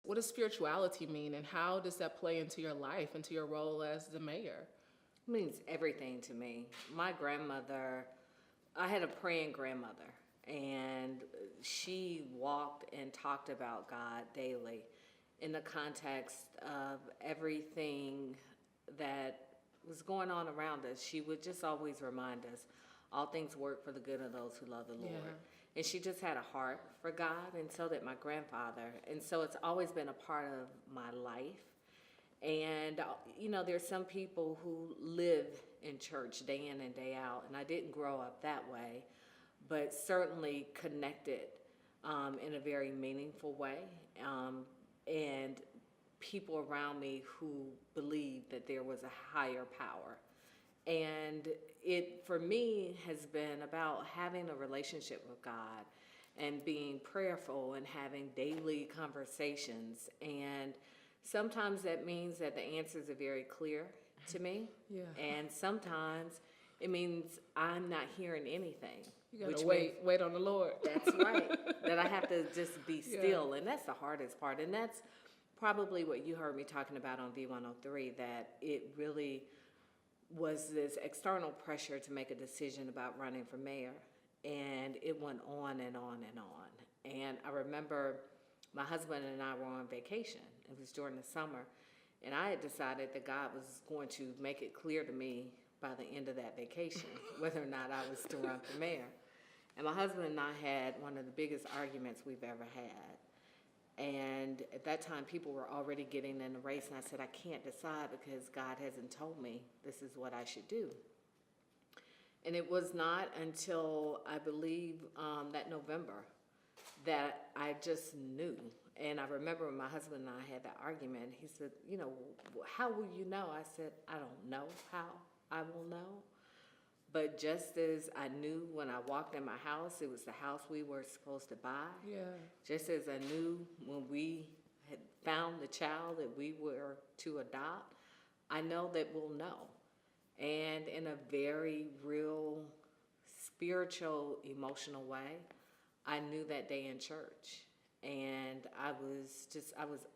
What does spirituality mean, and how does that play into your life, into your role as the mayor? It means everything to me. My grandmother, I had a praying grandmother, and she walked and talked about God daily in the context of everything that was going on around us. She would just always remind us all things work for the good of those who love the Lord. Yeah. And she just had a heart for God, and so did my grandfather. And so it's always been a part of my life. And, there's some people who live in church day in and day out, and I didn't grow up that way, but certainly connected in a very meaningful way. And people around me who believed that there was a higher power. And it, for me, has been about having a relationship with God and being prayerful and having daily conversations. And sometimes that means that the answers are very clear to me. Yeah. And sometimes it means I'm not hearing anything. You gotta wait on the Lord. That's right. That I have to just be still. And that's the hardest part. And that's probably what you heard me talking about on V103, that it really was this external pressure to make a decision about running for mayor. And it went on and on and on. And I remember my husband and I were on vacation. It was during the summer. And I had decided that God was going to make it clear to me by the end of that vacation whether or not I was to run for mayor. And my husband and I had one of the biggest arguments we've ever had. And at that time, people were already getting in the race, and I said, I can't decide because God hasn't told me this is what I should do. And it was not until, I believe, that November that I just knew. And I remember when my husband and I had that argument, he said, how will you know? I said, I don't know how I will know. But just as I knew when I walked in my house, it was the house we were supposed to buy. Yeah. Just as I knew when we had found the child that we were to adopt, I know that we'll know. And in a very real, spiritual, emotional way, I knew that day in church. And I was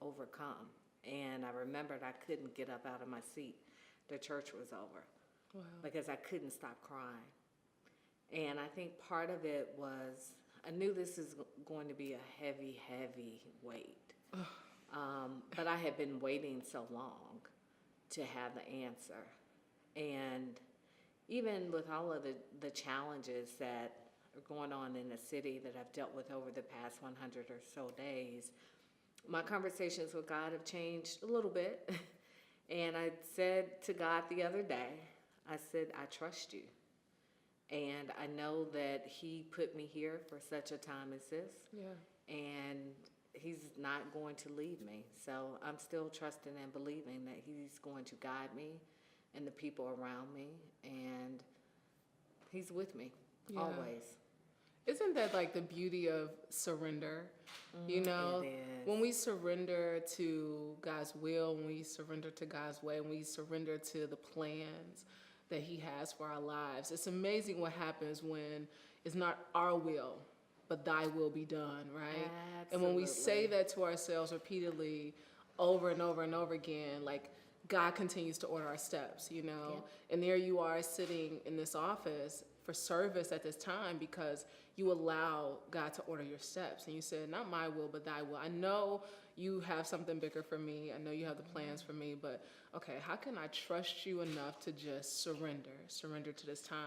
overcome. And I remembered I couldn't get up out of my seat. The church was over. Wow. Because I couldn't stop crying. And I think part of it was, I knew this is going to be a heavy, heavy weight. But I had been waiting so long to have the answer. And even with all of the challenges that are going on in the city that I've dealt with over the past 100 or so days, my conversations with God have changed a little bit. And I said to God the other day, I said, I trust you. And I know that he put me here for such a time as this. Yeah. And he's not going to leave me. So I'm still trusting and believing that he's going to guide me and the people around me. And he's with me always. Isn't that like the beauty of surrender? It is. When we surrender to God's will, when we surrender to God's way, when we surrender to the plans that he has for our lives, it's amazing what happens when it's not our will, but thy will be done, right? Absolutely. And when we say that to ourselves repeatedly over and over and over again, like God continues to order our steps, And there you are sitting in this office for service at this time because you allow God to order your steps. And you said, not my will, but thy will. I know you have something bigger for me. I know you have the plans for me, but okay, how can I trust you enough to just surrender to this time?